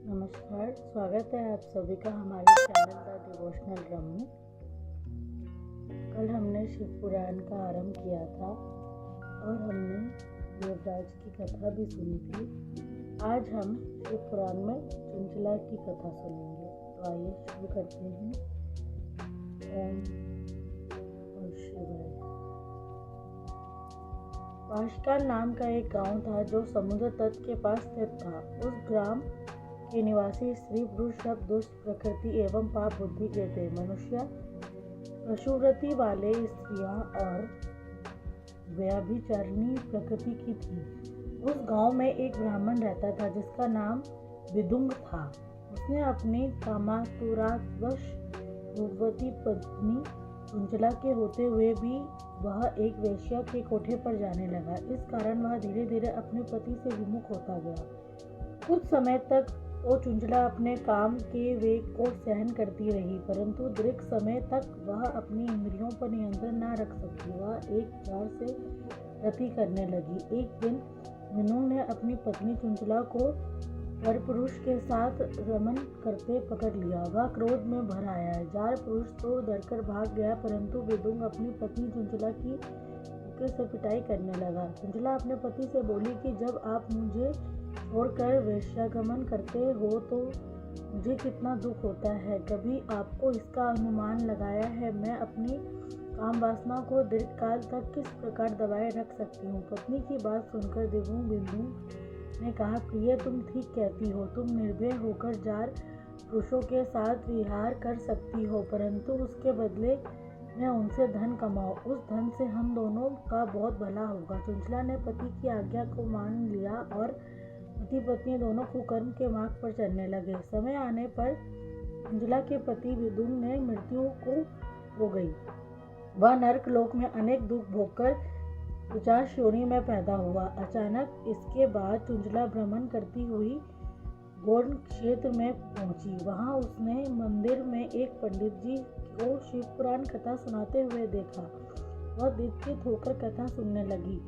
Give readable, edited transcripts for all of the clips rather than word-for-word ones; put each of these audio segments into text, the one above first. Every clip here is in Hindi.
नमस्कार, स्वागत है आप सभी का हमारे चैनल द डिवोशनल ड्रम में। कल हमने शिव पुराण का आरंभ किया था और हमने देवराज की कथा भी सुनी थी। आज हम शिव पुराण में चंचला की कथा सुनेंगे। तो आइए शुरू करते हैं। ओम शिवाय। पाशकाल नाम का एक गांव था जो समुद्र तट के पास स्थित था। उस ग्राम के निवासी स्त्री पुरुष सब दुष्ट प्रकृति एवं पाप बुद्धि के थे। मनुष्य पशुवृत्ति वाले स्त्रियां और व्यभिचारिणी प्रकृति की थी। उस गांव में एक ब्राह्मण रहता था जिसका नाम विदुंग था। उसने अपनी कामातुरावश रूपवती पत्नी चंचला के होते हुए भी वह एक वेश्या के कोठे पर जाने लगा। इस कारण वह धीरे धीरे अपने पति से विमुख होता गया। कुछ समय तक तो चंचला अपने काम के वेग को सहन करती रही, परंतु दीर्घ समय तक वह अपनी इंद्रियों पर नियंत्रण न रख सकी। वह एक बार से रति करने लगी। एक दिन विदुंग ने अपनी पत्नी चंचला को जार पुरुष के साथ रमन करते पकड़ लिया। वह क्रोध में भर आया। जार पुरुष तो डरकर भाग गया, परंतु विदुंग अपनी पत्नी चंचला की से पिटाई करने लगा। चंचला अपने पति से बोली कि जब आप मुझे छोड़कर वेश्यागमन करते हो तो मुझे कितना दुख होता है। कभी आपको इसका अनुमान लगाया है मैं अपनी काम वासना को दीर्घकाल तक किस प्रकार दबाए रख सकती हूँ। पत्नी की बात सुनकर विदुंग ने कहा, प्रिय, तुम ठीक कहती हो। तुम निर्भय होकर जार पुरुषों के साथ विहार कर सकती हो, परंतु उसके बदले में उनसे धन कमाओ। उस धन से हम दोनों का बहुत भला होगा। चंचला ने पति की आज्ञा को मान लिया और पति पत्नी दोनों कुकर्म के मार्ग पर चलने लगे। समय आने पर चंचला के पति विदुंग ने मृत्यु को हो गई। वह नरक लोक में अनेक दुख भोगकर 50 योनि में पैदा हुआ। अचानक इसके बाद चंचला भ्रमण करती हुई गौड़ क्षेत्र में पहुंची। वहां उसने मंदिर में एक पंडित जी को शिव पुराण कथा सुनाते हुए देखा। वह दीक्षित होकर कथा सुनने लगी।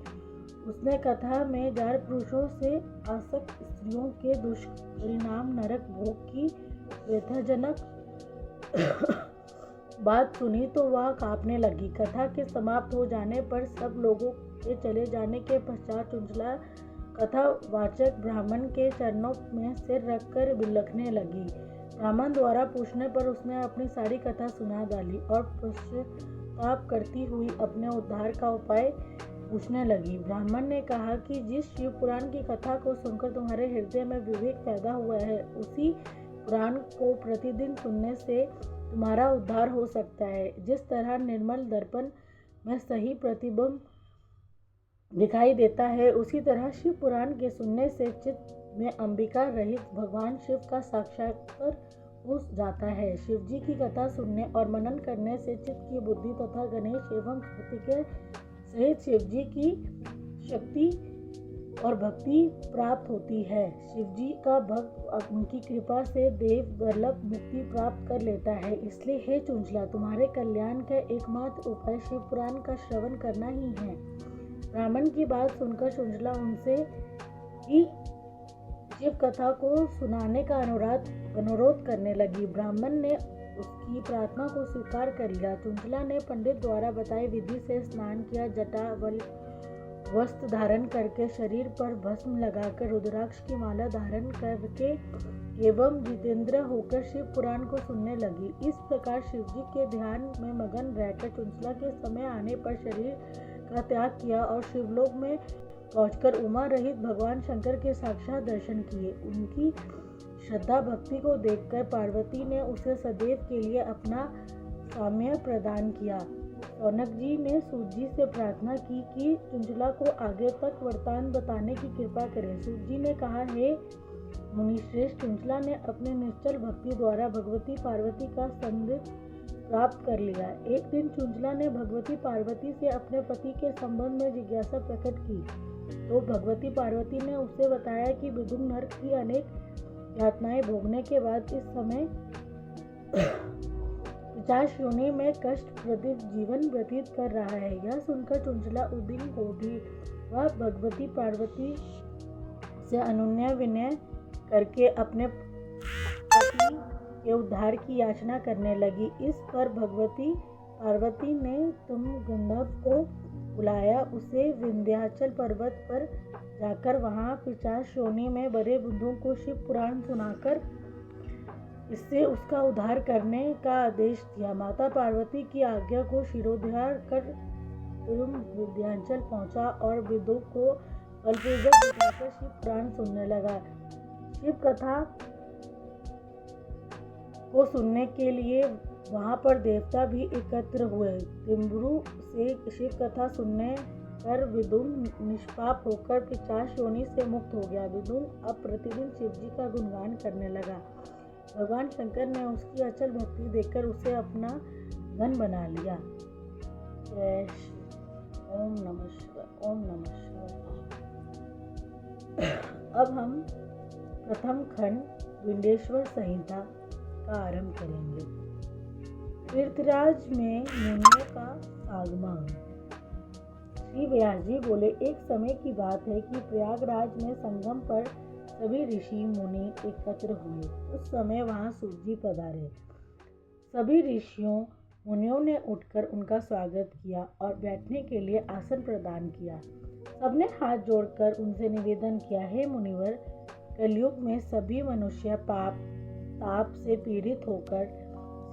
उसने कथा में जार पुरुषों से आसक्त स्त्रियों के दुष्परिणाम नरक भोग की व्यथाजनक बात सुनी तो वह कांपने लगी। कथा के समाप्त हो जाने पर सब लोगों के चले जाने के पश्चात चंचला कथावाचक ब्राह्मण के चरणों में सिर रखकर बिलखने लगी। ब्राह्मण द्वारा पूछने पर उसने अपनी सारी कथा सुना डाली और पश्चाताप करती हुई अपने उद्धार का उपाय पूछने लगी। ब्राह्मण ने कहा कि जिस शिव पुराण की कथा को सुनकर तुम्हारे हृदय में विवेक पैदा हुआ है, उसी पुराण को प्रतिदिन सुनने से तुम्हारा उद्धार हो सकता है। जिस तरह निर्मल दर्पण में सही प्रतिबिंब दिखाई देता है, उसी तरह शिव पुराण के सुनने से चित्त में अंबिका रहित भगवान शिव का साक्षात्कार हो जाता है। शिव जी की कथा सुनने और मनन करने से चित्त की बुद्धि तथा गणेश एवं कार्तिकेय सहित शिव जी की शक्ति और भक्ति प्राप्त होती है। शिव जी का भक्त उनकी कृपा से देव दुर्लभ मुक्ति प्राप्त कर लेता है। इसलिए हे चंचला, तुम्हारे कल्याण का एकमात्र उपाय शिव पुराण का श्रवण करना ही है। ब्राह्मण की बात सुनकर चंचला उनसे ही शिव कथा को सुनाने का अनुरोध करने लगी। ब्राह्मण ने उसकी प्रार्थना को स्वीकार कर लिया। चंचला ने पंडित द्वारा बताई विधि से स्नान किया। जटा वस्त्र धारण करके शरीर पर भस्म लगाकर रुद्राक्ष की माला धारण करके एवं जितेंद्र होकर शिव पुराण को सुनने लगी। इस प्रकार शिव जी के ध्यान में मगन रहकर चंचला के समय आने पर शरीर का त्याग किया और शिवलोक में पहुंचकर उमा रहित भगवान शंकर के साक्षात दर्शन किए। उनकी श्रद्धा भक्ति को देखकर पार्वती ने उसे सदैव के लिए अपना साम्य प्रदान किया। सौनक जी ने सूत जी से प्रार्थना की कि चंचला को आगे तक वृत्तांत बताने की कृपा करें। सूत जी ने कहा, हे मुनिश्रेष्ठ, चंचला ने अपने निश्चल भक्ति द्वारा भगवती पार्वती का संदेश प्राप्त कर लिया। एक दिन चंचला ने भगवती पार्वती से अपने पति के संबंध में जिज्ञासा प्रकट की तो भगवती पार्वती ने उसे बताया कि विदुंग नरक की अनेक यातनाएं भोगने के बाद इस समय 50 योनि में कष्ट प्रदित जीवन व्यतीत कर रहा है। यह सुनकर चंचला उद्विग्न हो उठी। वह भगवती पार्वती से अनुनय विनय करके अपने भक्ति के उद्धार की याचना करने लगी। इस पर भगवती पार्वती ने तुम गंधर्व को बुलाया, उसे विंध्याचल पर्वत पर जाकर वहां पिशाच योनि में बड़े बुद्धों को शिव पुराण सुनाकर इससे उसका उद्धार करने का आदेश दिया। माता पार्वती की आज्ञा को शिरोधार्य कर तुम विंध्याचल पहुंचा और विदों को बलपूर्वक बिठाकर शिव पुराण सुनने लगा। शिव कथा को सुनने के लिए वहां पर देवता भी एकत्र हुए। तिम्बरू से शिव कथा सुनने पर विदुन निष्पाप होकर पिशाच योनि से मुक्त हो गया। विदुन अब प्रतिदिन शिव जी का गुणगान करने लगा। भगवान शंकर ने उसकी अचल भक्ति देखकर उसे अपना धन बना लिया। ओम नमः शिवाय, ओम नमः शिवाय। अब हम प्रथम खंड विंध्येश्वर संहिता का आरंभ करेंगे। तीर्थराज में मुनियों का आगमन। श्री व्यास जी बोले, एक समय की बात है कि प्रयागराज में संगम पर सभी ऋषि मुनि एकत्र हुए। उस समय वहां सूत जी पधारे। सभी ऋषियों मुनियों ने उठकर उनका स्वागत किया और बैठने के लिए आसन प्रदान किया। सबने हाथ जोड़कर उनसे निवेदन किया, हे मुनिवर, कलयुग में सभी मनुष्य पाप ताप से पीड़ित होकर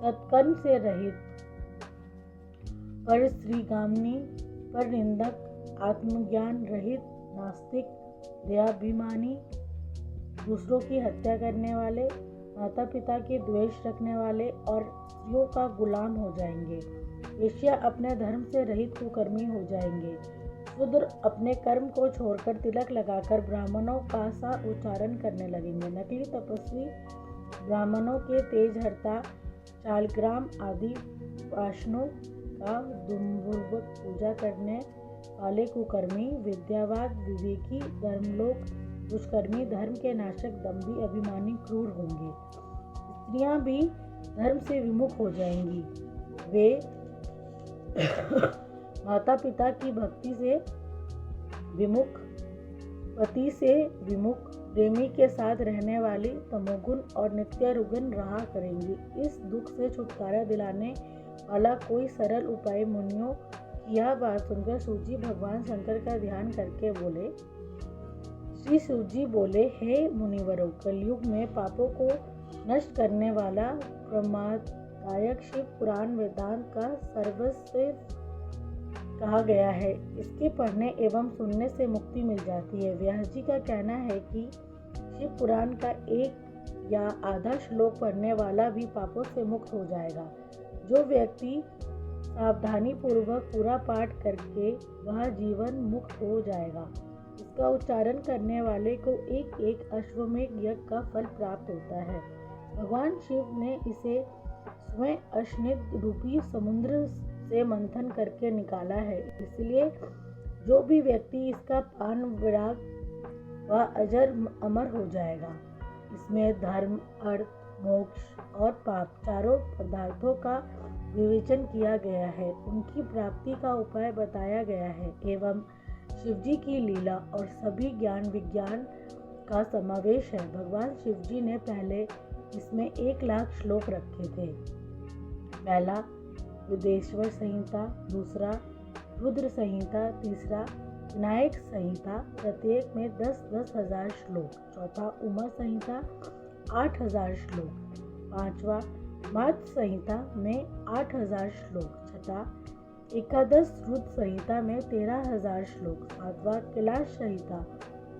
सत्कर्म से रहित, पर श्रीगामिनी, पर निंदक, आत्मज्ञान रहित, नास्तिक, दयाभिमानी, दूसरों की हत्या करने वाले, माता पिता के द्वेष रखने वाले और स्त्रियों का गुलाम हो जाएंगे। वेश्या अपने धर्म से रहित कुकर्मी हो जाएंगे। शूद्र अपने कर्म को छोड़कर तिलक लगाकर ब्राह्मणों का सा उच्चारण करने लगेंगे। नकली तपस्वी ब्राह्मणों के तेजहर्ता, शालग्राम आदि वासनों का दुर्पूर्वक पूजा करने वाले कुकर्मी, विद्यावाद विवेकी, धर्मलोक दुष्कर्मी, धर्म के नाशक, दंभी, अभिमानी, क्रूर होंगे। स्त्रियां भी धर्म से विमुख हो जाएंगी। वे माता पिता की भक्ति से विमुख, पति से विमुख, प्रेमी के साथ रहने वाली, तमोगुण और नित्य रुगन रहा करेंगी। इस दुख से छुटकारा दिलाने वाला कोई सरल उपाय मुनियों की यह बात सुनकर सूत जी भगवान शंकर का ध्यान करके बोले। श्री सूत जी बोले, हे मुनिवरों, कलयुग में पापों को नष्ट करने वाला प्रमाददायक शिव पुराण वेदांत का सर्वस्व कहा गया है। इसके पढ़ने एवं सुनने से मुक्ति मिल जाती है। व्यास जी का कहना है कि शिव पुराण का एक या आधा श्लोक पढ़ने वाला भी पापों से मुक्त हो जाएगा। जो व्यक्ति सावधानी पूर्वक पूरा पाठ करके वह जीवन मुक्त हो जाएगा। इसका उच्चारण करने वाले को एक एक अश्वमेध यज्ञ का फल प्राप्त होता है। भगवान शिव ने इसे स्वयं अश्नित रूपी समुद्र से मंथन करके निकाला है। इसलिए जो भी व्यक्ति इसका पान विराग वह अजर अमर हो जाएगा। इसमें धर्म, अर्थ, मोक्ष और पाप चारों पदार्थों का विवेचन किया गया है, उनकी प्राप्ति का उपाय बताया गया है एवं शिवजी की लीला और सभी ज्ञान विज्ञान का समावेश है। भगवान शिवजी ने पहले इसमें 1,00,000 श्लोक रखे थे। पहला विंध्येश्वर संहिता, दूसरा रुद्र संहिता, तीसरा विनायक संहिता, प्रत्येक में 10-10 हजार श्लोक, चौथा उमा संहिता 8,000 श्लोक, पांचवा मात संहिता में 8,000 श्लोक, छठा एकादश रुद्र संहिता में 13,000 श्लोक, सातवां कैलाश संहिता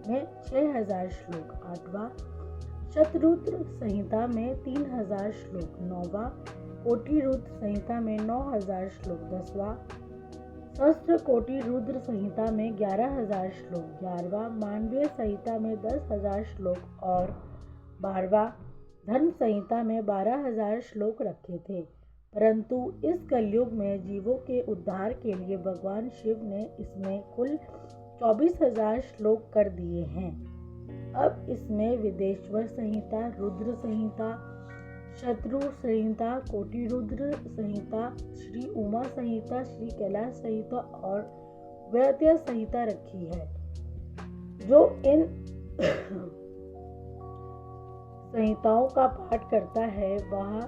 में 6,000 श्लोक, आठवां शतरुद्र संहिता में 3,000 श्लोक, नौवां कोटि रुद्र संहिता में 9,000 श्लोक, 10वां सहस्त्र कोटि रुद्र संहिता में 11,000 श्लोक, 11वां मानवीय संहिता में 10,000 श्लोक और 12वां धर्म संहिता में 12,000 श्लोक रखे थे। परंतु इस कलयुग में जीवों के उद्धार के लिए भगवान शिव ने इसमें कुल 24,000 श्लोक कर दिए हैं। अब इसमें विंध्येश्वर संहिता, रुद्र संहिता, शत्रु संहिता, कोटि रुद्र संहिता, श्री उमा संहिता, श्री कैलाश संहिता और वैद्य संहिता रखी है। जो इन संहिताओं का पाठ करता है वह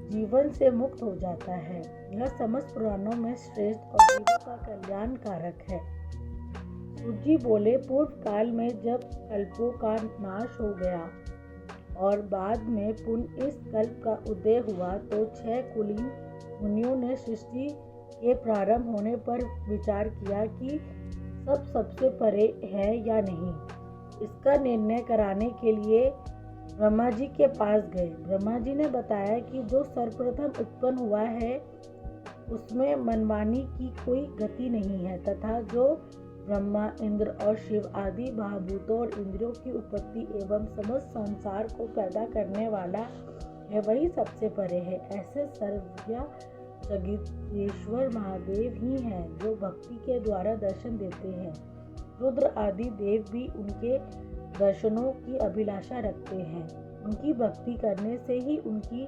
जीवन से मुक्त हो जाता है। यह समस्त पुराणों में श्रेष्ठ और जीवों का कल्याण कारक है। सूत जी बोले, पूर्व काल में जब कल्पों का नाश हो गया और बाद में पुनः इस कल्प का उदय हुआ तो 6 कुलीन मुनियों ने सृष्टि के प्रारंभ होने पर विचार किया कि सब सबसे परे है या नहीं। इसका निर्णय कराने के लिए ब्रह्मा जी के पास गए। ब्रह्मा जी ने बताया कि जो सर्वप्रथम उत्पन्न हुआ है उसमें मनमानी की कोई गति नहीं है तथा जो ब्रह्मा, इंद्र और शिव आदि महाभूतों और इंद्रियों की उत्पत्ति एवं समस्त संसार को पैदा करने वाला है वही सबसे परे है। ऐसे सर्वज्ञ जगदीश्वर महादेव ही हैं जो भक्ति के द्वारा दर्शन देते हैं। रुद्र आदि देव भी उनके दर्शनों की अभिलाषा रखते हैं। उनकी भक्ति करने से ही उनकी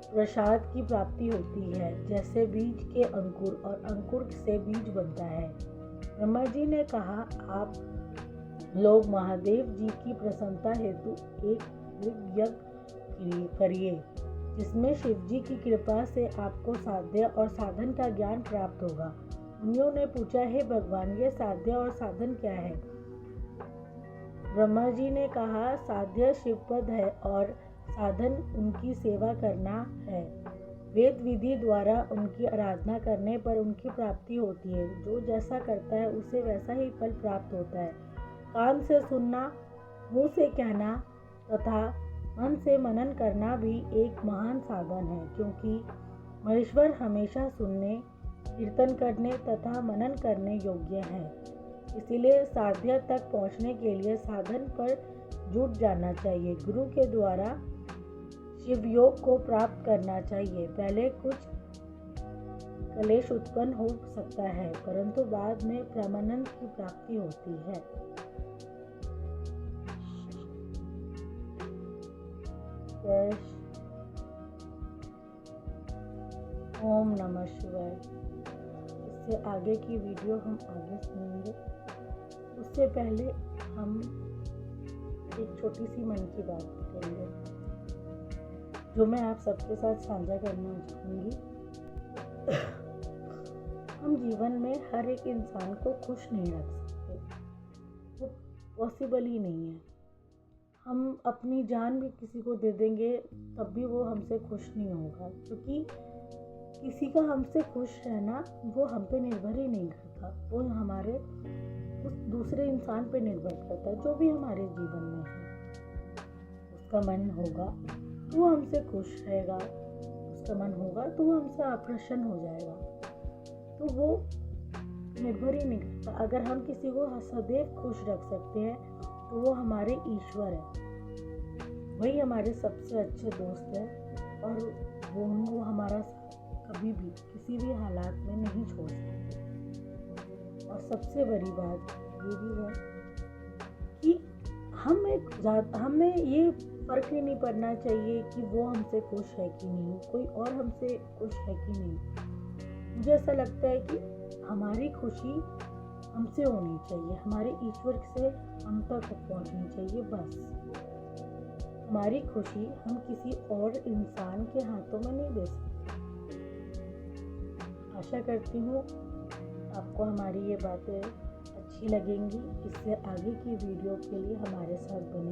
प्रसाद की प्राप्ति होती है। जैसे बीज के अंकुर और अंकुर से बीज बनता है। ब्रह्मा जी ने कहा, आप लोग महादेव जी की प्रसन्नता हेतु एक यज्ञ करिए जिसमें शिव जी की कृपा से आपको साध्य और साधन का ज्ञान प्राप्त होगा। मुनियों ने पूछा, हे भगवान, ये साध्य और साधन क्या है? ब्रह्मा जी ने कहा, साध्य शिवपद है और साधन उनकी सेवा करना है। वेद विधि द्वारा उनकी आराधना करने पर उनकी प्राप्ति होती है। जो जैसा करता है उसे वैसा ही फल प्राप्त होता है। कान से सुनना, मुंह से कहना तथा मन से मनन करना भी एक महान साधन है, क्योंकि महेश्वर हमेशा सुनने, कीर्तन करने तथा मनन करने योग्य है। इसीलिए साध्य तक पहुँचने के लिए साधन पर जुट जाना चाहिए। गुरु के द्वारा शिव योग को प्राप्त करना चाहिए। पहले कुछ क्लेश उत्पन्न हो सकता है परंतु बाद में परमानंद की प्राप्ति होती है। ओम नमः शिवाय। इससे आगे की वीडियो हम आगे सुनेंगे। उससे पहले हम एक छोटी सी मन की बात करेंगे जो मैं आप सबके साथ साझा करना चाहूँगी। हम जीवन में हर एक इंसान को खुश नहीं रख सकते, वो पॉसिबल ही नहीं है। हम अपनी जान भी किसी को दे देंगे तब भी वो हमसे खुश नहीं होगा, क्योंकि किसी का हमसे खुश रहना वो हम पे निर्भर ही नहीं करता, वो हमारे उस दूसरे इंसान पे निर्भर करता है जो भी हमारे जीवन में है। उसका मन होगा तो वो हमसे खुश रहेगा, उसका मन होगा तो वो हमसे अप्रसन्न हो जाएगा, तो वो निर्भर ही नहीं करता। अगर हम किसी को सदैव खुश रख सकते हैं तो वो हमारे ईश्वर है, वही हमारे सबसे अच्छे दोस्त है और वो हमारा कभी भी किसी भी हालात में नहीं छोड़ सकते। और सबसे बड़ी बात ये भी है कि हमें ये फर्क ही नहीं पड़ना चाहिए कि वो हमसे खुश है कि नहीं, कोई और हमसे खुश है कि नहीं। मुझे ऐसा लगता है कि हमारी खुशी हमसे होनी चाहिए, हमारे ईश्वर से हम तक पहुंचनी चाहिए। बस हमारी खुशी हम किसी और इंसान के हाथों में नहीं दे सकते। आशा करती हूँ आपको हमारी ये बातें अच्छी लगेंगी। इससे आगे की वीडियो के लिए हमारे साथ बने